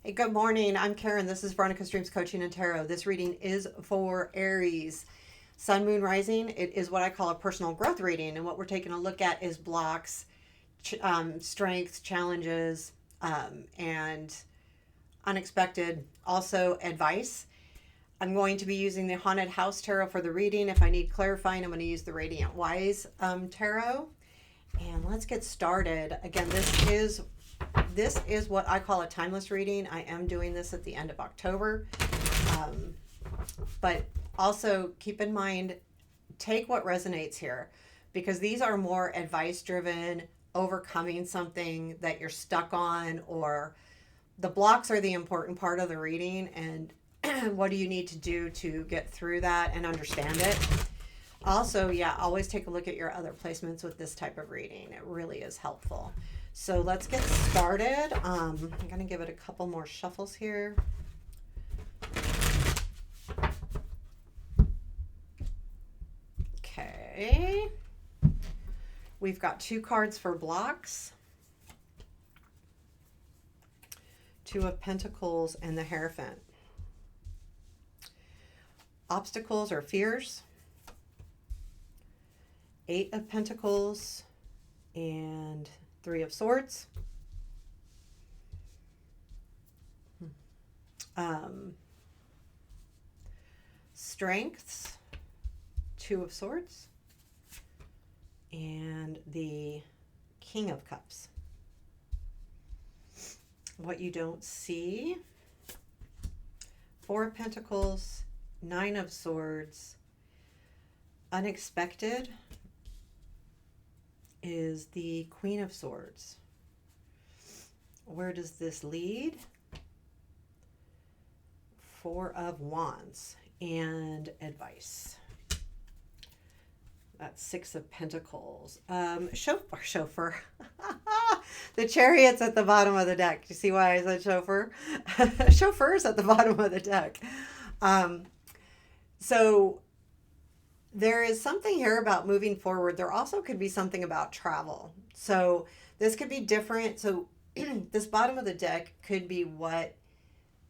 Hey, good morning. I'm Karen. This is Veronica's Dreams Coaching and Tarot. This reading is for Aries. Sun, Moon, Rising. It is what I call a personal growth reading. And what we're taking a look at is blocks, strengths, challenges, and unexpected, also advice. I'm going to be using the Haunted House Tarot for the reading. If I need clarifying, I'm going to use the Radiant Wise Tarot. And let's get started. Again, this is what I call a timeless reading. I am doing this at the end of October. Um, but also keep in mind, take what resonates here because these are more advice driven, overcoming something that you're stuck on, or the blocks are the important part of the reading. And what do you need to do to get through that and understand it? Also, yeah, always take a look at your other placements with this type of reading. It really is helpful. So let's get started. I'm going to give it a couple more shuffles here. Okay. We've got two cards for blocks. Two of Pentacles and the Hierophant. Obstacles or fears. Eight of Pentacles and Three of Swords. Strengths, Two of Swords, and the King of Cups. What you don't see, Four of Pentacles, Nine of Swords. Unexpected is the Queen of Swords. Where does this lead? Four of Wands and advice. That's Six of Pentacles. Chauffeur. The Chariot's at the bottom of the deck. You see why I said chauffeur? Chauffeur's at the bottom of the deck. So there is something here about moving forward. There also could be something about travel. So this could be different. So this bottom of the deck could be what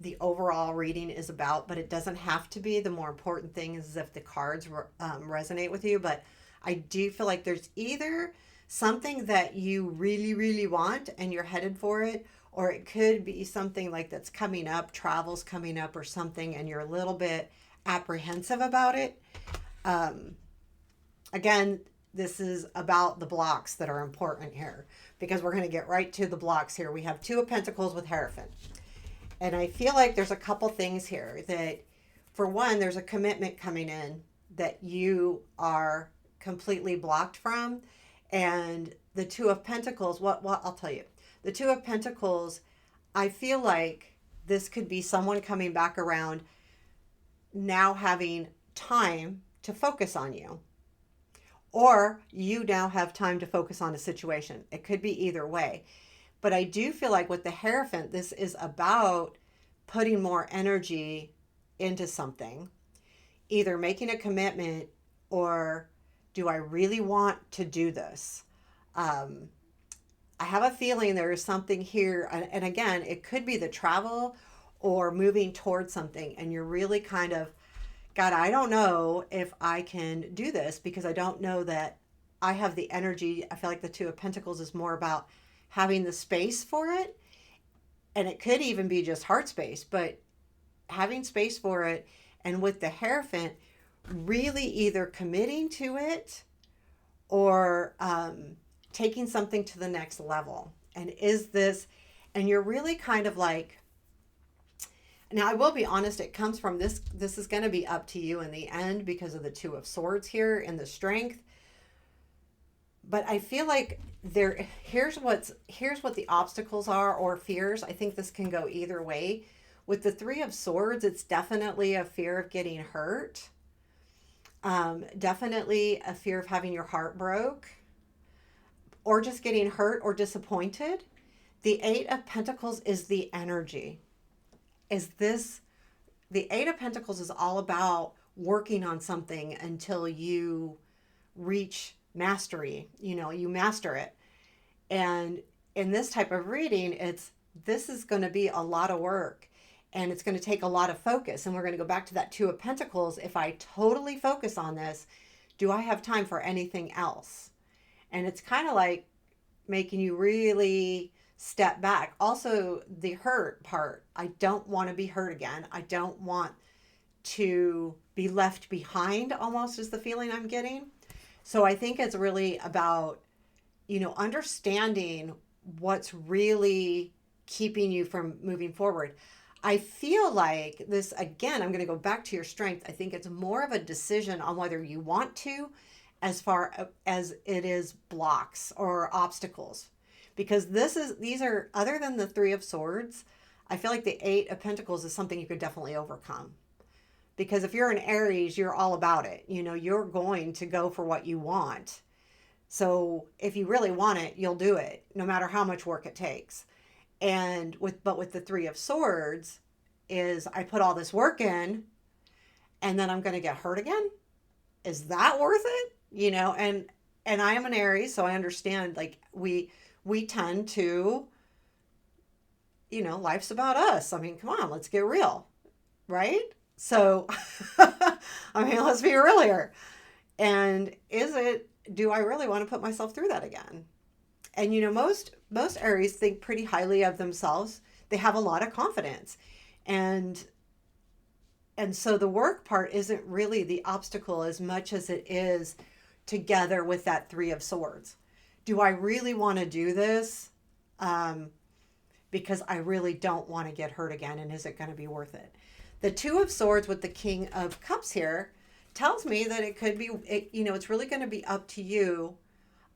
the overall reading is about, but it doesn't have to be. The more important thing is if the cards resonate with you. But I do feel like there's either something that you really, really want and you're headed for it, or it could be something like that's coming up, travel's coming up or something, and you're a little bit apprehensive about it. Again, this is about the blocks that are important here because we're going to get right to the blocks here. We have Two of Pentacles with Hierophant. And I feel like there's a couple things here that, for one, there's a commitment coming in that you are completely blocked from. And the Two of Pentacles, what I'll tell you, the Two of Pentacles, I feel like this could be someone coming back around now having time to focus on you, or you now have time to focus on a situation. It could be either way. But I do feel like with the Hierophant, this is about putting more energy into something, either making a commitment or do I really want to do this? I have a feeling there is something here. And again, it could be the travel or moving towards something. And you're really kind of, God, I don't know if I can do this because I don't know that I have the energy. I feel like the Two of Pentacles is more about having the space for it. And it could even be just heart space, but having space for it. And with the Hierophant, really either committing to it or taking something to the next level. And is this, and you're really kind of like, now, I will be honest, it comes from this. This is going to be up to you in the end because of the Two of Swords here and the strength. But I feel like here's what the obstacles are or fears. I think this can go either way. With the Three of Swords, it's definitely a fear of getting hurt. Definitely a fear of having your heart broke or just getting hurt or disappointed. The Eight of Pentacles is the energy. The Eight of Pentacles is all about working on something until you reach mastery, you master it. And in this type of reading, it's this is going to be a lot of work and it's going to take a lot of focus. And we're going to go back to that Two of Pentacles. If I totally focus on this, do I have time for anything else? And it's kind of like making you really step back. Also, the hurt part. I don't want to be hurt again. I don't want to be left behind, almost is the feeling I'm getting. So I think it's really about, understanding what's really keeping you from moving forward. I feel like this, again, I'm going to go back to your strength. I think it's more of a decision on whether you want to, as far as it is blocks or obstacles. Because these are, other than the Three of Swords, I feel like the Eight of Pentacles is something you could definitely overcome. Because if you're an Aries, you're all about it. You're going to go for what you want. So if you really want it, you'll do it, no matter how much work it takes. But with the Three of Swords, is I put all this work in, and then I'm going to get hurt again. Is that worth it? And I am an Aries, so I understand. Like we tend to, life's about us. I mean, come on, let's get real, right? So, let's be real here. And do I really want to put myself through that again? And most Aries think pretty highly of themselves. They have a lot of confidence. And so the work part isn't really the obstacle as much as it is together with that Three of Swords. Do I really want to do this? Because I really don't want to get hurt again. And is it going to be worth it? The Two of Swords with the King of Cups here tells me that it could be, it's really going to be up to you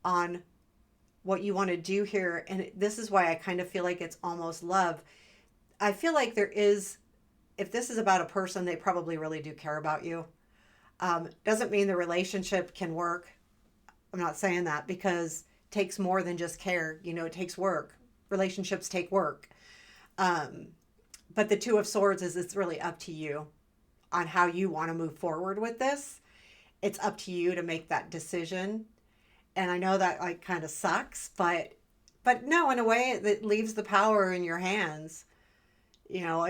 on what you want to do here. And this is why I kind of feel like it's almost love. I feel like if this is about a person, they probably really do care about you. Doesn't mean the relationship can work. I'm not saying that, because it takes more than just care. It takes work. Relationships take work. But the Two of Swords is, it's really up to you on how you want to move forward with this. It's up to you to make that decision. And I know that like kind of sucks, but no, in a way that leaves the power in your hands.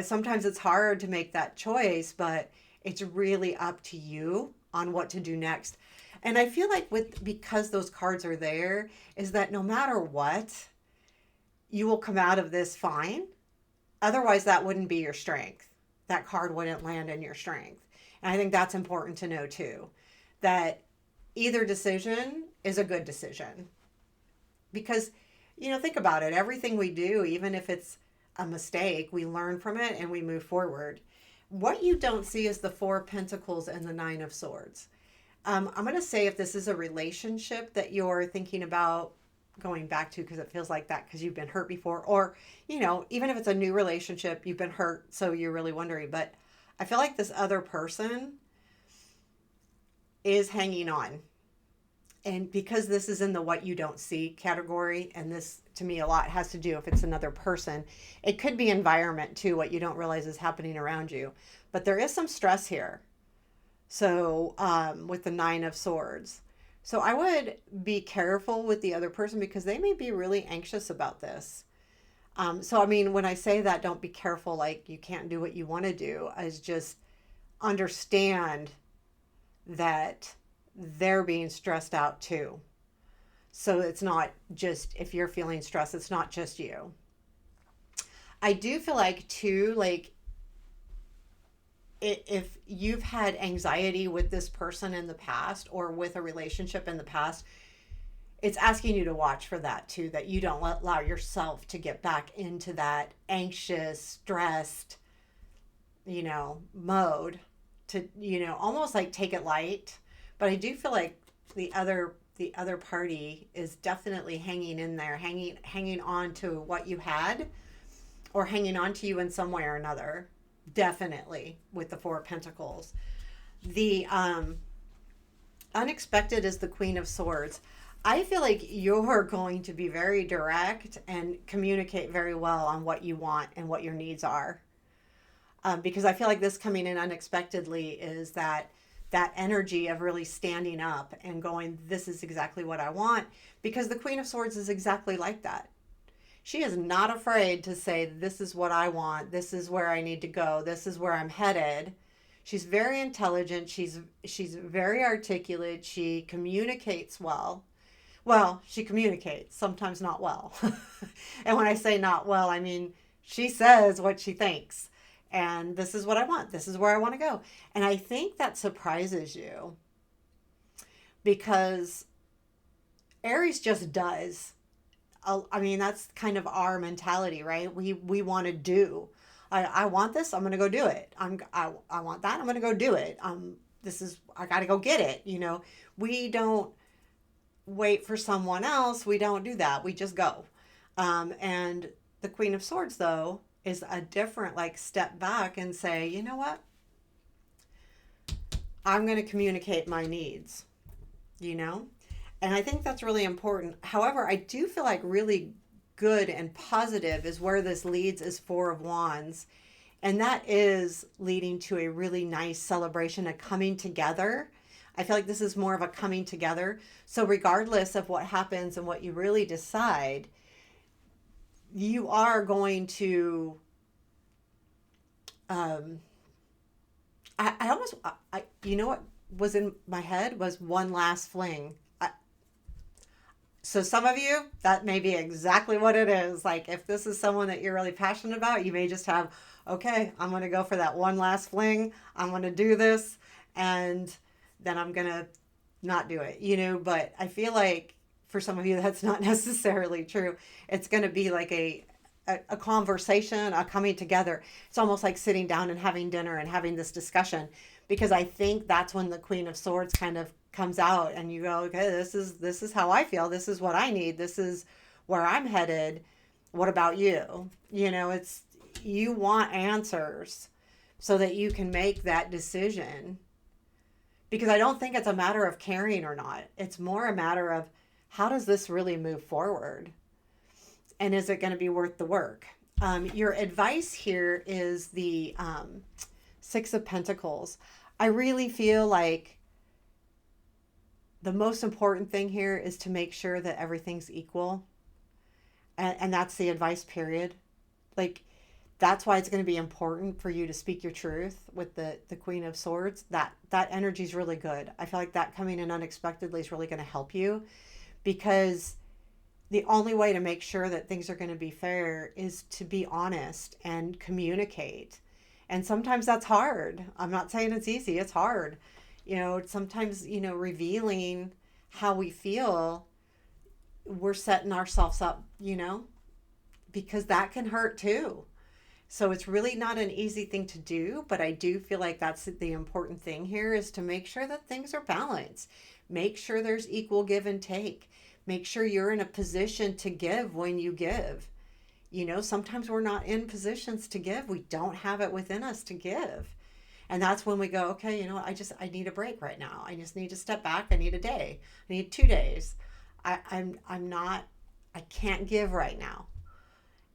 Sometimes it's hard to make that choice, but it's really up to you on what to do next. And I feel like because those cards are there, is that no matter what, you will come out of this fine. Otherwise, that wouldn't be your strength. That card wouldn't land in your strength. And I think that's important to know too, that either decision is a good decision. Because, think about it. Everything we do, even if it's a mistake, we learn from it and we move forward. What you don't see is the Four of Pentacles and the Nine of Swords. I'm going to say if this is a relationship that you're thinking about going back to, because it feels like that because you've been hurt before, or even if it's a new relationship, you've been hurt, so you're really wondering. But I feel like this other person is hanging on, and because this is in the what you don't see category, and this to me a lot has to do, if it's another person, it could be environment too, what you don't realize is happening around you. But there is some stress here, so with the Nine of Swords. So I would be careful with the other person, because they may be really anxious about this. When I say that, don't be careful like you can't do what you want to do. Is just understand that they're being stressed out too. So it's not just, if you're feeling stressed, it's not just you. I do feel like too, like if you've had anxiety with this person in the past, or with a relationship in the past, it's asking you to watch for that too, that you don't allow yourself to get back into that anxious, stressed, mode, to, almost like take it light. But I do feel like the other party is definitely hanging in there, hanging on to what you had, or hanging on to you in some way or another. Definitely with the Four of Pentacles. The unexpected is the Queen of Swords. I feel like you're going to be very direct and communicate very well on what you want and what your needs are. Because I feel like this coming in unexpectedly is that energy of really standing up and going, this is exactly what I want. Because the Queen of Swords is exactly like that. She is not afraid to say, this is what I want. This is where I need to go. This is where I'm headed. She's very intelligent. She's very articulate. She communicates well. Well, she communicates, sometimes not well. And when I say not well, I mean she says what she thinks. And this is what I want. This is where I want to go. And I think that surprises you because Aries just does. I mean, that's kind of our mentality, right? We want to do. I want this. I'm going to go do it. I want that. I'm going to go do it. This is I got to go get it. We don't wait for someone else. We don't do that. We just go. And the Queen of Swords, though, is a different like step back and say, you know what? I'm going to communicate my needs. You know. And I think that's really important. However, I do feel like really good and positive is where this leads is Four of Wands. And that is leading to a really nice celebration, a coming together. I feel like this is more of a coming together. So regardless of what happens and what you really decide, you are going to, I almost, you know what was in my head was one last fling. So some of you, that may be exactly what it is. Like if this is someone that you're really passionate about, you may just have, okay, I'm going to go for that one last fling. I'm going to do this and then I'm going to not do it, but I feel like for some of you, that's not necessarily true. It's going to be like a conversation, a coming together. It's almost like sitting down and having dinner and having this discussion because I think that's when the Queen of Swords kind of comes out and you go, okay, this is how I feel. This is what I need. This is where I'm headed. What about you? It's you want answers so that you can make that decision. Because I don't think it's a matter of caring or not. It's more a matter of how does this really move forward? And is it going to be worth the work? Your advice here is the Six of Pentacles. I really feel like the most important thing here is to make sure that everything's equal. And that's the advice period. Like, that's why it's going to be important for you to speak your truth with the Queen of Swords. That energy is really good. I feel like that coming in unexpectedly is really going to help you because the only way to make sure that things are going to be fair is to be honest and communicate. And sometimes that's hard. I'm not saying it's easy. It's hard. Sometimes, revealing how we feel, we're setting ourselves up, because that can hurt too. So it's really not an easy thing to do, but I do feel like that's the important thing here is to make sure that things are balanced. Make sure there's equal give and take. Make sure you're in a position to give when you give. Sometimes we're not in positions to give. We don't have it within us to give. And that's when we go, okay, I need a break right now. I just need to step back. I need a day. I need 2 days. I can't give right now.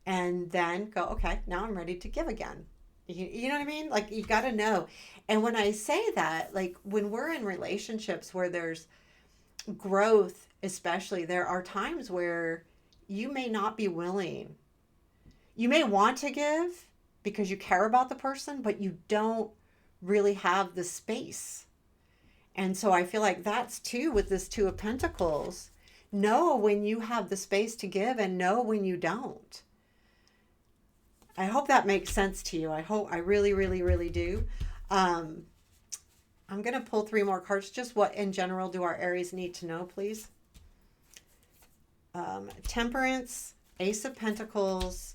And then go, okay, now I'm ready to give again. You know what I mean? Like you got to know. And when I say that, like when we're in relationships where there's growth, especially, there are times where you may not be willing. You may want to give because you care about the person, but you don't really have the space. And so I feel like that's too with this Two of Pentacles. Know when you have the space to give and know when you don't. I hope that makes sense to you. I really, really, really do. I'm going to pull 3 more cards. Just what in general do our Aries need to know, please? Temperance, Ace of Pentacles,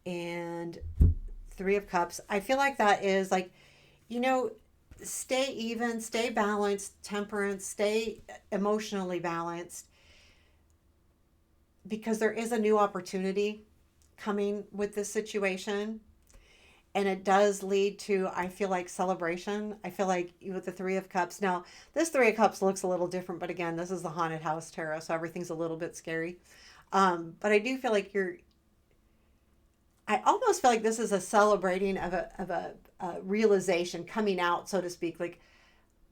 and 3 of Cups. I feel like that is like, stay even, stay balanced, temperance, stay emotionally balanced, because there is a new opportunity coming with this situation. And it does lead to, I feel like, celebration. I feel like with the 3 of Cups. Now, this 3 of Cups looks a little different, but again, this is the Haunted House Tarot, so everything's a little bit scary. But I do feel like I almost feel like this is a celebrating of a realization coming out, so to speak,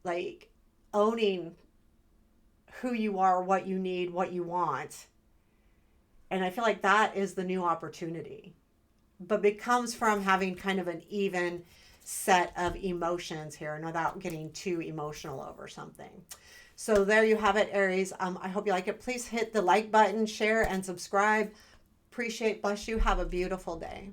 like owning who you are, what you need, what you want, And I feel like that is the new opportunity, but it comes from having kind of an even set of emotions here and without getting too emotional over something. So there you have it, Aries. I hope you like it. Please hit the like button, share, and subscribe. Appreciate, bless you. Have a beautiful day.